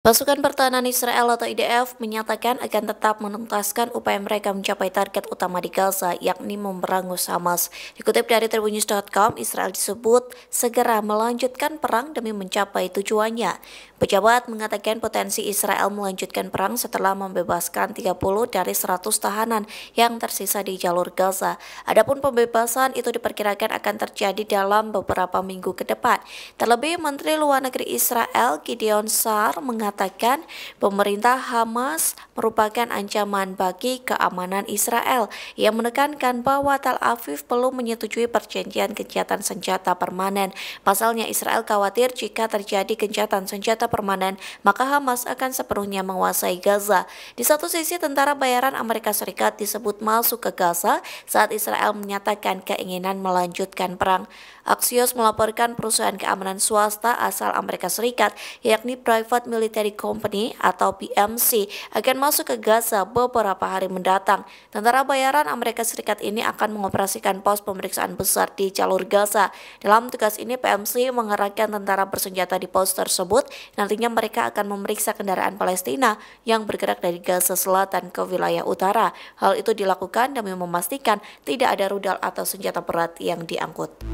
Pasukan Pertahanan Israel atau IDF menyatakan akan tetap menuntaskan upaya mereka mencapai target utama di Gaza, yakni memberangus Hamas. Dikutip dari tribunnews.com, Israel disebut segera melanjutkan perang demi mencapai tujuannya. Pejabat mengatakan potensi Israel melanjutkan perang setelah membebaskan 30 dari 100 tahanan yang tersisa di jalur Gaza. Adapun pembebasan itu diperkirakan akan terjadi dalam beberapa minggu ke depan. Terlebih, Menteri Luar Negeri Israel Gideon Sa'ar mengatakan pemerintah Hamas merupakan ancaman bagi keamanan Israel. Ia menekankan bahwa Tel Aviv perlu menyetujui perjanjian gencatan senjata permanen. Pasalnya, Israel khawatir jika terjadi gencatan senjata permanen, maka Hamas akan sepenuhnya menguasai Gaza. Di satu sisi, tentara bayaran Amerika Serikat disebut masuk ke Gaza saat Israel menyatakan keinginan melanjutkan perang. Axios melaporkan perusahaan keamanan swasta asal Amerika Serikat, yakni Private Military Company atau PMC, akan masuk ke Gaza beberapa hari mendatang. Tentara bayaran Amerika Serikat ini akan mengoperasikan pos pemeriksaan besar di jalur Gaza. Dalam tugas ini, PMC mengerahkan tentara bersenjata di pos tersebut. Nantinya mereka akan memeriksa kendaraan Palestina yang bergerak dari Gaza Selatan ke wilayah utara. Hal itu dilakukan demi memastikan tidak ada rudal atau senjata berat yang diangkut.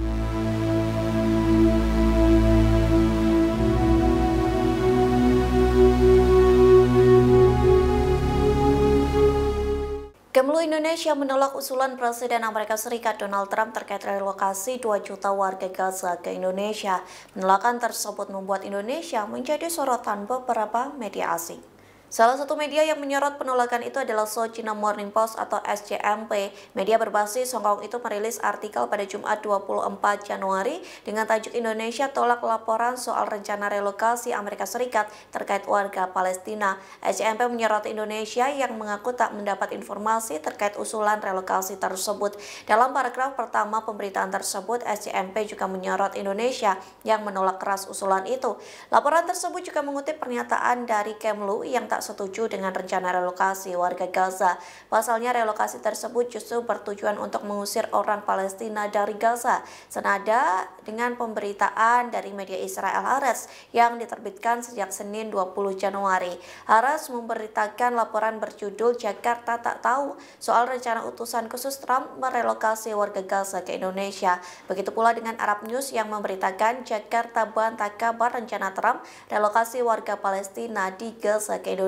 Kemlu Indonesia menolak usulan Presiden Amerika Serikat Donald Trump terkait relokasi 2 juta warga Gaza ke Indonesia. Penolakan tersebut membuat Indonesia menjadi sorotan beberapa media asing. Salah satu media yang menyorot penolakan itu adalah South China Morning Post atau SCMP. Media berbasis Hong Kong itu merilis artikel pada Jumat 24 Januari dengan tajuk Indonesia tolak laporan soal rencana relokasi Amerika Serikat terkait warga Palestina. SCMP menyoroti Indonesia yang mengaku tak mendapat informasi terkait usulan relokasi tersebut. Dalam paragraf pertama pemberitaan tersebut, SCMP juga menyorot Indonesia yang menolak keras usulan itu. Laporan tersebut juga mengutip pernyataan dari Kemlu yang tak setuju dengan rencana relokasi warga Gaza. Pasalnya, relokasi tersebut justru bertujuan untuk mengusir orang Palestina dari Gaza, senada dengan pemberitaan dari media Israel Haaretz yang diterbitkan sejak Senin 20 Januari. Haaretz memberitakan laporan berjudul Jakarta tak tahu soal rencana utusan khusus Trump merelokasi warga Gaza ke Indonesia. Begitu pula dengan Arab News yang memberitakan Jakarta bantah kabar rencana Trump relokasi warga Palestina di Gaza ke Indonesia.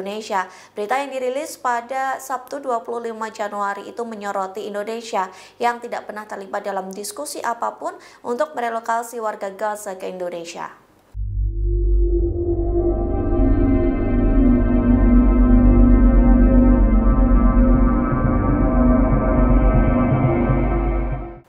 Berita yang dirilis pada Sabtu 25 Januari itu menyoroti Indonesia yang tidak pernah terlibat dalam diskusi apapun untuk merelokasi warga Gaza ke Indonesia.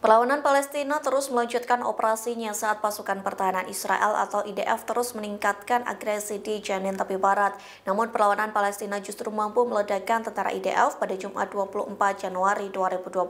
Perlawanan Palestina terus melanjutkan operasinya saat pasukan pertahanan Israel atau IDF terus meningkatkan agresi di Jenin tepi barat. Namun perlawanan Palestina justru mampu meledakkan tentara IDF pada Jumat 24 Januari 2025.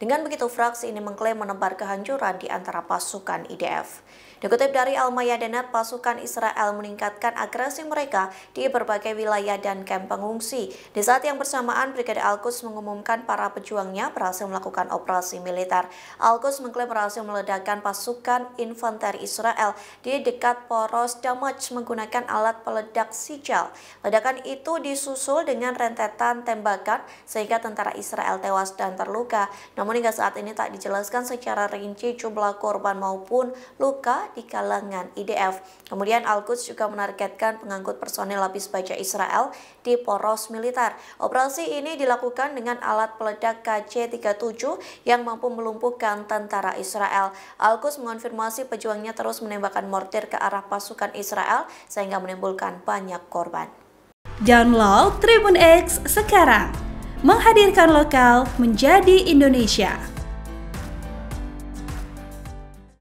Dengan begitu, fraksi ini mengklaim menebar kehancuran di antara pasukan IDF. Dikutip dari Al-Mayadin, pasukan Israel meningkatkan agresi mereka di berbagai wilayah dan kamp pengungsi. Di saat yang bersamaan, Brigade Al-Quds mengumumkan para pejuangnya berhasil melakukan operasi militer. Al-Quds mengklaim berhasil meledakkan pasukan infanteri Israel di dekat poros Damaj menggunakan alat peledak sijal. Ledakan itu disusul dengan rentetan tembakan sehingga tentara Israel tewas dan terluka. Namun hingga saat ini tak dijelaskan secara rinci jumlah korban maupun luka di kalangan IDF. Kemudian Al-Quds juga menargetkan pengangkut personil lapis baja Israel di poros militer. Operasi ini dilakukan dengan alat peledak KC-37 yang mampu melumpuhkan tentara Israel. Al-Quds mengonfirmasi pejuangnya terus menembakkan mortir ke arah pasukan Israel sehingga menimbulkan banyak korban. Download Tribun X sekarang, menghadirkan lokal menjadi Indonesia.